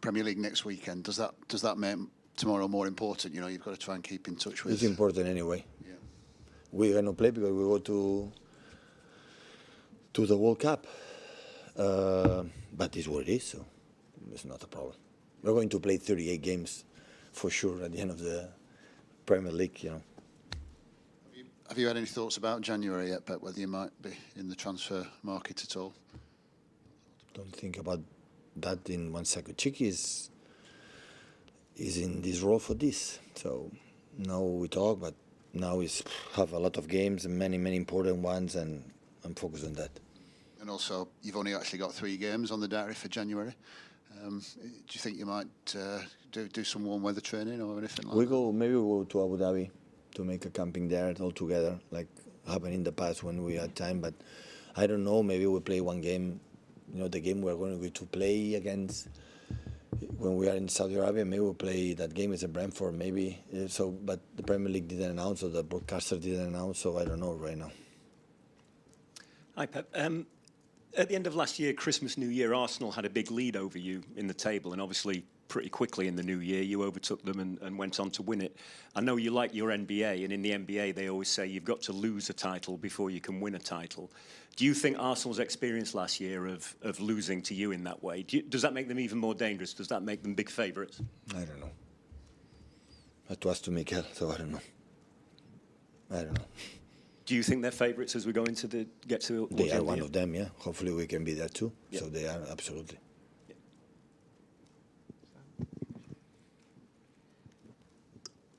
Premier League next weekend. Does that make tomorrow more important? You know, you've got to try and keep in touch with. It's important anyway. Yeah. We're going to play because we go to the World Cup. But it's what it is, so it's not a problem. We're going to play 38 games for sure at the end of the Premier League, you know. Have you had any thoughts about January yet, Pep, whether you might be in the transfer market at all? Don't think about that in 1 second. Chicky is in this role for this. So now we talk, but now we have a lot of games and many important ones, and I'm focused on that. And also, you've only actually got 3 games on the diary for January. Do you think you might do some warm weather training or anything like that? Maybe we go to Abu Dhabi to make a camping there all together, like happened in the past when we had time. But I don't know, maybe we'll play one game. You know, the game we're going to play against when we are in Saudi Arabia, maybe we'll play that game is at Brentford, maybe. But the Premier League didn't announce, or the broadcaster didn't announce, so I don't know right now. Hi, Pep. At the end of last year, Christmas, New Year, Arsenal had a big lead over you in the table, and obviously pretty quickly in the new year, you overtook them and went on to win it. I know you like your NBA, and in the NBA, they always say you've got to lose a title before you can win a title. Do you think Arsenal's experience last year of losing to you in that way, does that make them even more dangerous? Does that make them big favourites? I don't know. That was to Mikel, so I don't know. Do you think they're favourites as we go into get to? They are one of them, yeah. Hopefully we can be there too. Yeah. So they are, absolutely. Yeah.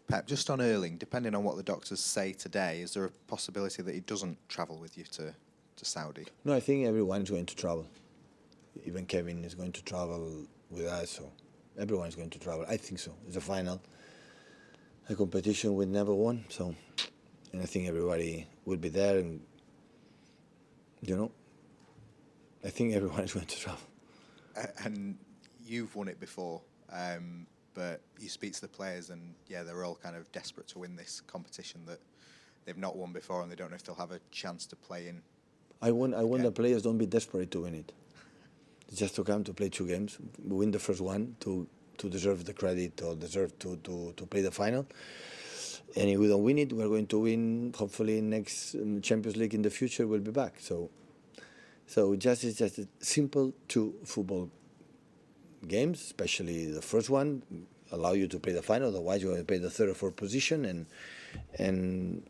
Pep, just on Erling, depending on what the doctors say today, is there a possibility that he doesn't travel with you to Saudi? No, I think everyone is going to travel. Even Kevin is going to travel with us, so everyone is going to travel. I think so. It's a final, a competition we never won, so. And I think everybody will be there, and, you know, I think everyone is going to travel. And you've won it before, but you speak to the players, and, yeah, they're all kind of desperate to win this competition that they've not won before, and they don't know if they'll have a chance to play in. I want the players don't be desperate to win it. It's just to come to play 2 games, win the first one to deserve the credit or deserve to play the final. And if we don't win it, we're going to win, hopefully, next Champions League in the future, we'll be back. So it's just a simple 2 football games, especially the first one, allow you to play the final, otherwise you're going to play the 3rd or 4th position, and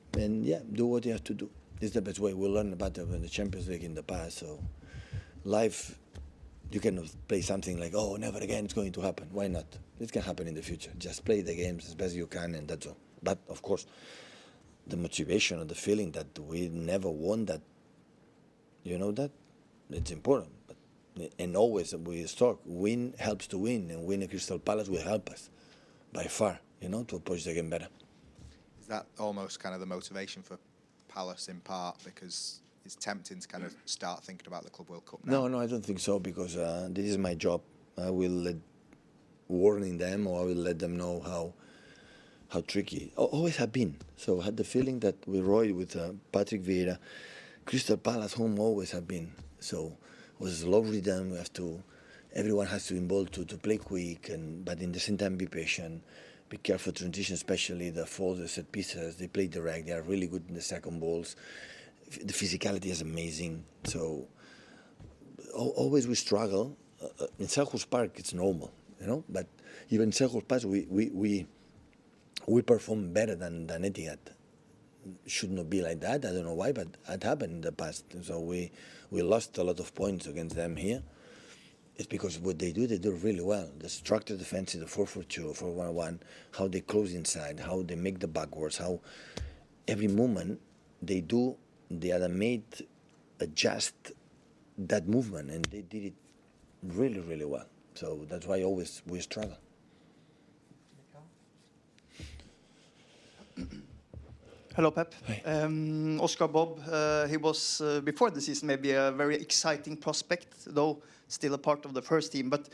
yeah, do what you have to do. It's the best way. We learned about the Champions League in the past, so life, you cannot play something like, oh, never again it's going to happen. Why not? It can happen in the future. Just play the games as best you can, and that's all. But, of course, the motivation or the feeling that we never won that, you know that, it's important. And always we talk, win helps to win, and win at Crystal Palace will help us, by far, you know, to approach the game better. Is that almost kind of the motivation for Palace in part, because it's tempting to kind of start thinking about the Club World Cup now? No, I don't think so, because this is my job. I will warning them, or I will let them know how tricky. Always have been. So I had the feeling that with Roy, with Patrick Vieira, Crystal Palace home always have been. So it was a slow rhythm. Everyone has to involve to play quick, but in the same time be patient. Be careful transition, especially the the set pieces. They play direct. They are really good in the second balls. The physicality is amazing. So always we struggle. In Selhurst Park, it's normal, you know. But even in Selhurst Park, we perform better than Etihad. Should not be like that. I don't know why, but it happened in the past. So we lost a lot of points against them here. It's because what they do really well. The structured defense, the 4-4-2, 4-1-1, how they close inside, how they make the backwards, how every movement they do, the other mate adjust that movement, and they did it really, really well. So that's why always we struggle. Hello, Pep. Hi. Oscar Bobb, he was, before the season, maybe a very exciting prospect, though still a part of the first team. But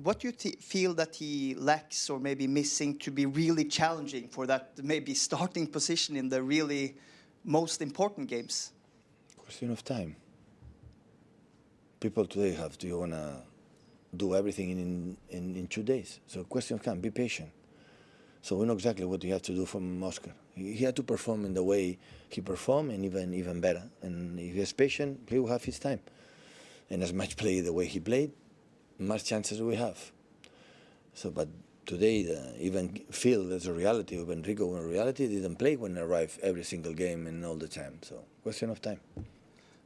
what do you feel that he lacks or maybe missing to be really challenging for that maybe starting position in the really most important games? Question of time. People today have to want to do everything in 2 days. So question of time, be patient. So we know exactly what you have to do from Oscar. He had to perform in the way he performed, and even better. And if he is patient, he will have his time. And as much play the way he played, much chances we have. So, but today, even Phil, there's a reality of Enrico. In reality, didn't play when he arrived every single game and all the time. So, question of time.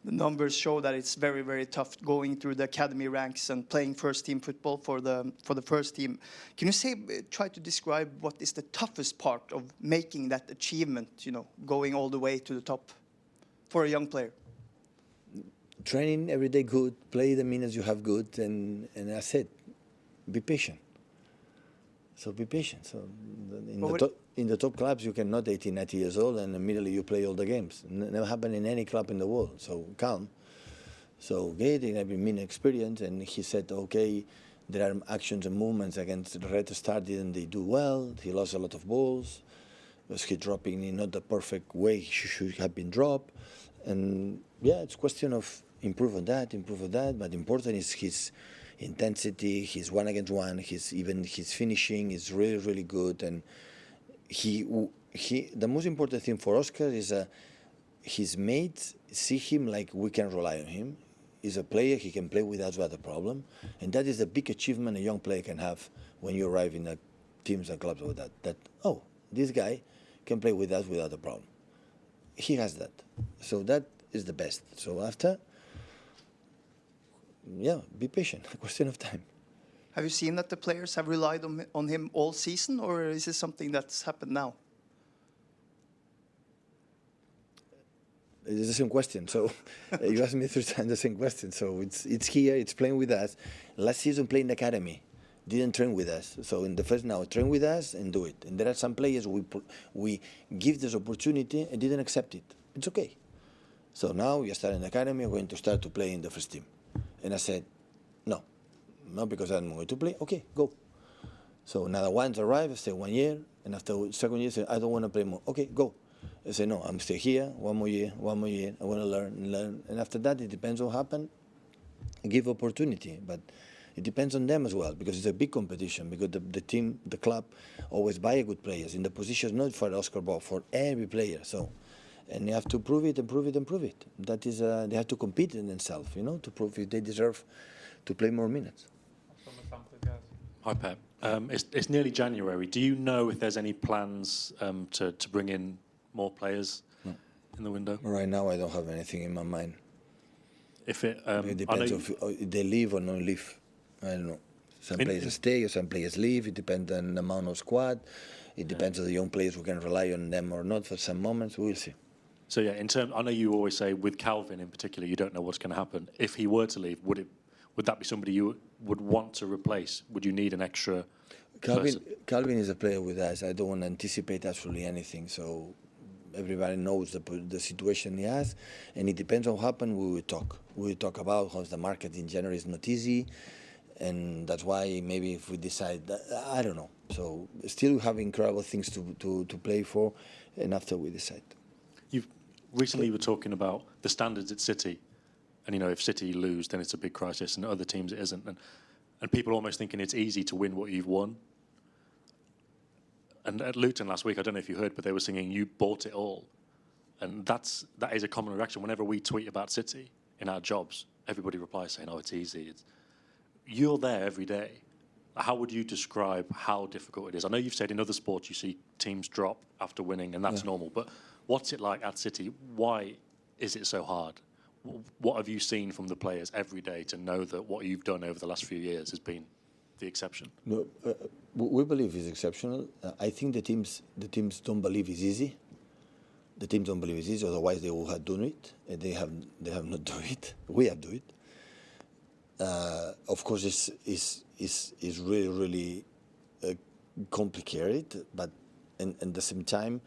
The numbers show that it's very, very tough going through the academy ranks and playing first-team football for the first team. Can you try to describe what is the toughest part of making that achievement, you know, going all the way to the top for a young player? Training every day good, play the minutes you have good, and I said, be patient. So be patient. So in the top clubs, you cannot 18, 90 years old and immediately you play all the games. Never happened in any club in the world. So calm. So Gating had been experience, and he said, okay, there are actions and movements against the Red Star, didn't they do well? He lost a lot of balls. Was he dropping in not the perfect way he should have been dropped? And yeah, it's a question of improve on that, but important is his intensity, his 1 against 1, his finishing is really, really good. And the most important thing for Oscar is his mates see him like we can rely on him. He's a player, he can play with us without a problem. And that is the big achievement a young player can have when you arrive in teams and clubs with that, oh, this guy can play with us without a problem. He has that. So that is the best. So after, yeah, be patient, a question of time. Have you seen that the players have relied on him all season, or is this something that's happened now? It's the same question. So you asked me 3 times the same question. So it's here, it's playing with us. Last season playing in the academy, didn't train with us. So in the first now, train with us and do it. And there are some players we give this opportunity and didn't accept it. It's okay. So now you start in the academy, we're going to start to play in the first team. And I said, no, not because I'm going to play. Okay, go. So another ones arrive, I stay 1 year, and after 2nd year, I say, I don't want to play more. Okay, go. I say, no, I'm still here, 1 more year, I want to learn. And after that, it depends what happens. Give opportunity, but it depends on them as well, because it's a big competition, because the team, the club, always buy good players in the positions, not for Oscar Bobb, for every player. So, and you have to prove it and prove it and prove it. That is, they have to compete in themselves, you know, to prove if they deserve to play more minutes. Hi, Pep. It's nearly January. Do you know if there's any plans to bring in more players in the window? Right now, I don't have anything in my mind. If it depends if they leave or not leave. I don't know. Some players stay or some players leave. It depends on the amount of squad. It depends on the young players who can rely on them or not for some moments. We'll see. So yeah, I know you always say with Kalvin in particular, you don't know what's going to happen. If he were to leave, would that be somebody you would want to replace? Would you need an extra person? Kalvin is a player with us. I don't want to anticipate absolutely anything. So everybody knows the situation he has, and it depends on what happens. We will talk. We will talk about how the market in January is not easy, and that's why maybe if we decide, I don't know. So still have incredible things to play for, and after we decide. You recently were talking about the standards at City, and you know if City lose, then it's a big crisis, and other teams it isn't, and people almost thinking it's easy to win what you've won. And at Luton last week, I don't know if you heard, but they were singing "You bought it all," and that is a common reaction. Whenever we tweet about City in our jobs, everybody replies saying, "Oh, it's easy." You're there every day. How would you describe how difficult it is? I know you've said in other sports you see teams drop after winning, and that's normal. But what's it like at City? Why is it so hard? What have you seen from the players every day to know that what you've done over the last few years has been the exception? No, we believe it's exceptional. I think the teams don't believe it's easy. The teams don't believe it's easy. Otherwise, they would have done it. And they have not done it. We have done it. Of course, it's really, really complicated. But at the same time,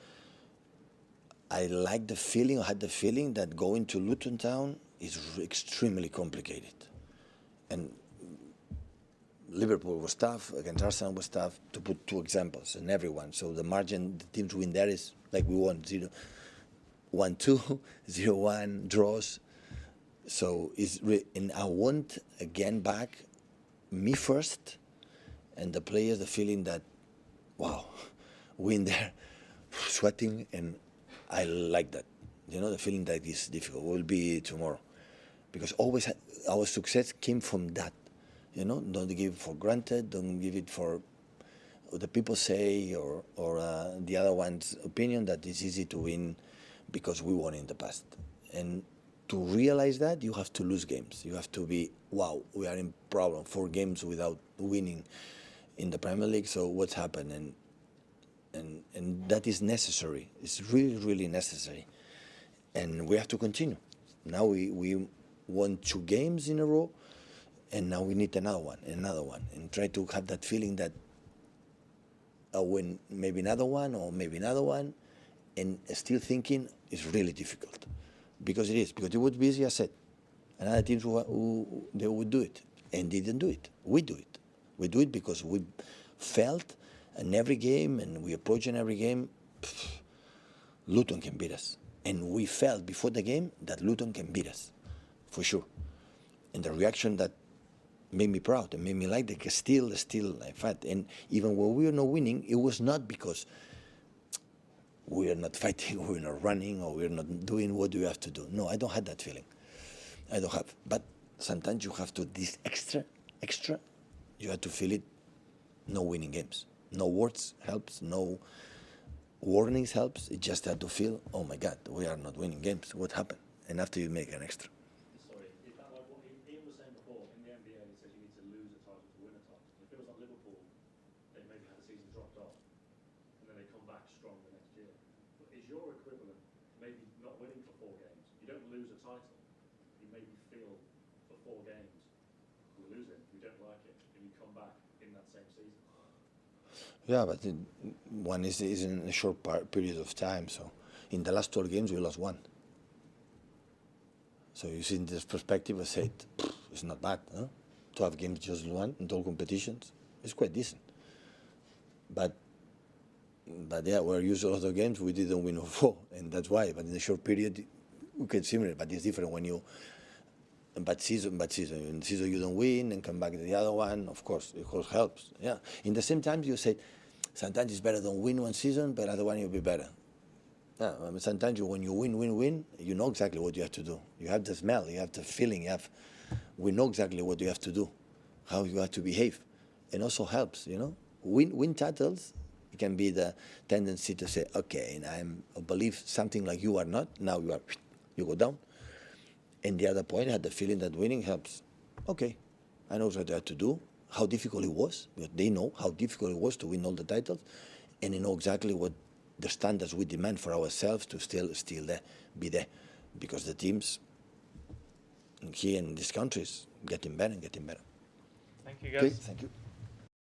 I like the feeling. I had the feeling that going to Luton Town is extremely complicated, and Liverpool was tough, against Arsenal was tough, to put 2 examples, and everyone. So the margin, the teams win there is like we won 0-1-2, 0-1, draws. So and I want, again, back me first, and the players the feeling that, wow, we in there sweating, and I like that. You know, the feeling that is difficult will be tomorrow, because always our success came from that. You know, don't give it for granted. Don't give it for what the people say or the other one's opinion that it's easy to win because we won in the past. And to realize that, you have to lose games. You have to be, wow, we are in problem. 4 games without winning in the Premier League. So what's happened? And that is necessary. It's really, really necessary. And we have to continue. Now we won 2 games in a row, and now we need another one, and try to have that feeling that I'll win maybe another one or maybe another one, and still thinking is really difficult. Because it is. Because it would be easy, I said. And other teams who they would do it, and they didn't do it. We do it. We do it because we felt in every game, and we approach in every game, Luton can beat us. And we felt before the game that Luton can beat us, for sure. And the reaction that made me proud and made me like the still I fight. And even when we were not winning, it was not because we are not fighting, we're not running, or we're not doing what we have to do. No, I don't have that feeling. I don't have. But sometimes you have to, this extra, you have to feel it. No winning games. No words helps, no warnings helps. It just had to feel, oh my God, we are not winning games. What happened? And after you make an extra. Sorry, is that like what Ian was saying before? In the NBA, he says you need to lose a title to win a title. It feels like Liverpool, they maybe had a season dropped off, and then they come back strong the next year. But is your equivalent maybe not winning for 4 games? You don't lose a title. You maybe feel for 4 games, we're losing, we don't like it, and you come back in that same season. Yeah, but one is in a short period of time. So in the last 12 games, we lost 1. So you see in this perspective, I said, it's not bad. Huh? 12 games, just 1 in all competitions. It's quite decent. But yeah, we're used to other games, we didn't win 4, and that's why. But in the short period, we can similar, but it's different when you, bad season. In season you don't win and come back to the other one, of course, it helps. Yeah. In the same time, you said, sometimes it's better don't win one season, but other one you'll be better. Yeah, I mean, sometimes when you win, you know exactly what you have to do. You have the smell, you have the feeling, we know exactly what you have to do, how you have to behave. And also helps, you know. Win titles, it can be the tendency to say, okay, and I believe something like you are not, now you go down. And the other point, I had the feeling that winning helps. Okay, I know what I have to do, how difficult it was, because they know how difficult it was to win all the titles, and they know exactly what the standards we demand for ourselves to still there, be there, because the teams here in this country is getting better and getting better. Thank you, guys. Okay, thank you.